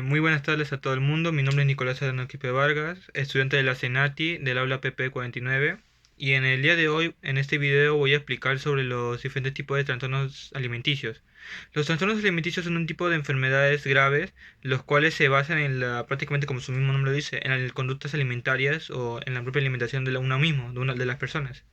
Muy buenas tardes a todo el mundo. Mi nombre es Nicolás Aranoquipe Vargas, estudiante de la CENATI del aula PP 49. Y en el día de hoy, en este video, voy a explicar sobre los diferentes tipos de trastornos alimenticios. Los trastornos alimenticios son un tipo de enfermedades graves, los cuales se basan en prácticamente como su mismo nombre lo dice, en las conductas alimentarias o en la propia alimentación de uno mismo, de una de las personas.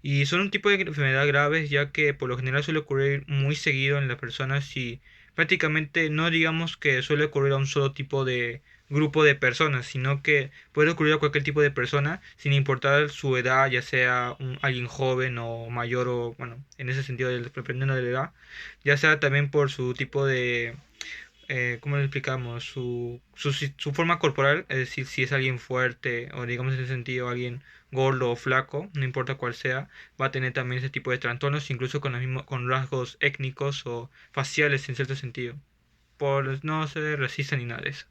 Y son un tipo de enfermedad graves ya que por lo general suele ocurrir muy seguido en las personas y prácticamente no digamos que suele ocurrir a un solo tipo de grupo de personas, sino que puede ocurrir a cualquier tipo de persona sin importar su edad, ya sea alguien joven o mayor o bueno, en ese sentido dependiendo de la edad, ya sea también por su tipo de ¿cómo le explicamos? Su forma corporal, es decir, si es alguien fuerte o digamos en ese sentido alguien gordo o flaco, no importa cuál sea, va a tener también ese tipo de trastornos, incluso con los mismos, con rasgos étnicos o faciales en cierto sentido, por no ser racista ni nada de eso.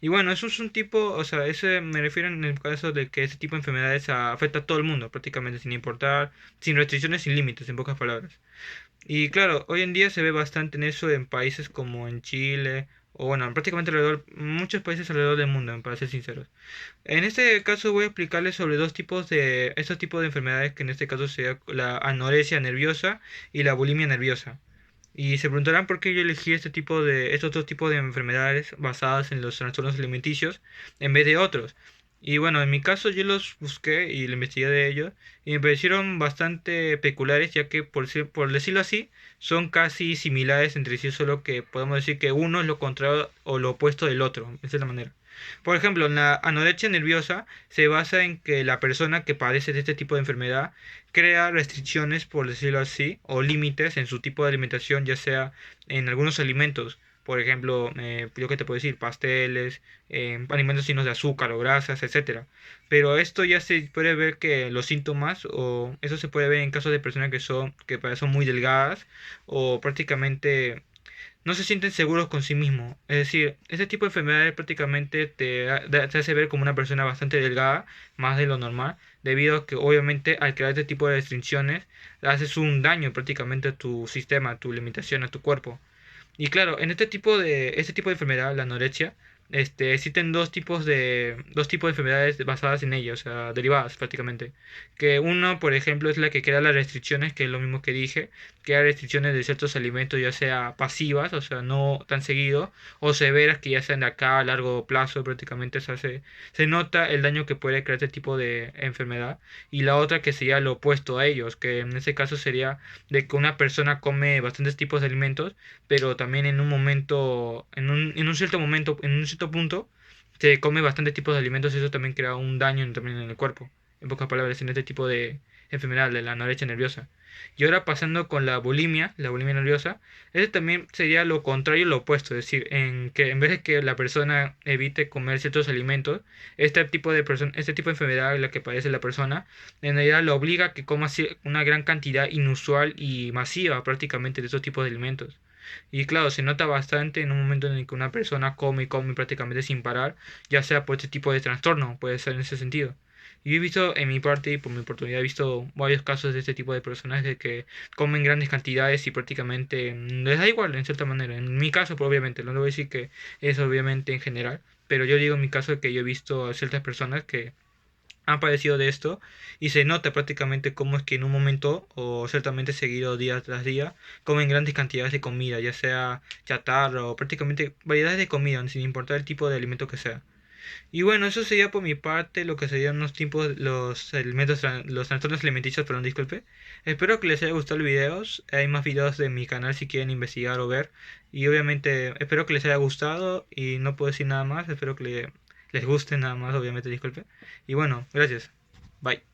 Y bueno, eso es un tipo, o sea, ese me refiero en el caso de que ese tipo de enfermedades afecta a todo el mundo, prácticamente sin importar, sin restricciones, sin límites, en pocas palabras. Y claro, hoy en día se ve bastante en eso en países como en Chile, o bueno, prácticamente alrededor, muchos países alrededor del mundo, para ser sinceros. En este caso voy a explicarles sobre estos tipos de enfermedades, que en este caso sería la anorexia nerviosa y la bulimia nerviosa. Y se preguntarán por qué yo elegí estos dos tipos de enfermedades basadas en los trastornos alimenticios en vez de otros. Y bueno, en mi caso yo los busqué y le investigué de ellos y me parecieron bastante peculiares ya que por decirlo así son casi similares entre sí, solo que podemos decir que uno es lo contrario o lo opuesto del otro, de cierta manera. Por ejemplo, la anorexia nerviosa se basa en que la persona que padece de este tipo de enfermedad crea restricciones, por decirlo así, o límites en su tipo de alimentación, ya sea en algunos alimentos. Por ejemplo, yo que te puedo decir, pasteles, alimentos llenos de azúcar o grasas, etcétera. Pero esto ya se puede ver que los síntomas, o eso se puede ver en casos de personas que son muy delgadas, o prácticamente no se sienten seguros con sí mismos. Es decir, ese tipo de enfermedades prácticamente te hace ver como una persona bastante delgada, más de lo normal, debido a que obviamente al crear este tipo de restricciones, haces un daño prácticamente a tu sistema, a tu limitación, a tu cuerpo. Y claro, en este tipo de enfermedad, la anorexia, existen dos tipos de enfermedades basadas en ella, o sea, derivadas prácticamente. Que uno, por ejemplo, es la que crea las restricciones, que es lo mismo que dije, crea restricciones de ciertos alimentos, ya sea pasivas, o sea, no tan seguido, o severas, que ya sean de acá a largo plazo, prácticamente se nota el daño que puede crear este tipo de enfermedad. Y la otra que sería lo opuesto a ellos, que en este caso sería de que una persona come bastantes tipos de alimentos pero también en un momento, en un cierto momento, en un cierto punto, se come bastantes tipos de alimentos y eso también crea un daño también en el cuerpo. En pocas palabras, en este tipo de enfermedad, de la anorexia nerviosa. Y ahora pasando con la bulimia nerviosa, ese también sería lo contrario, lo opuesto, es decir, en que en vez de que la persona evite comer ciertos alimentos, este tipo de enfermedad en la que padece la persona, en realidad lo obliga a que coma una gran cantidad inusual y masiva prácticamente de estos tipos de alimentos. Y claro, se nota bastante en un momento en el que una persona come y come prácticamente sin parar, ya sea por este tipo de trastorno, puede ser en ese sentido. Y he visto en mi parte y por mi oportunidad he visto varios casos de este tipo de personas de que comen grandes cantidades y prácticamente les da igual en cierta manera. En mi caso, pues, obviamente, no le voy a decir que es obviamente en general, pero yo digo en mi caso que yo he visto a ciertas personas que han padecido de esto y se nota prácticamente cómo es que en un momento o ciertamente seguido día tras día comen grandes cantidades de comida, ya sea chatarra o prácticamente variedades de comida, sin importar el tipo de alimento que sea. Y bueno, eso sería por mi parte lo que serían los trastornos alimenticios, perdón, disculpe. Espero que les haya gustado el video. Hay más videos de mi canal si quieren investigar o ver. Y obviamente espero que les haya gustado y no puedo decir nada más. Espero que les guste nada más, obviamente, disculpe. Y bueno, gracias. Bye.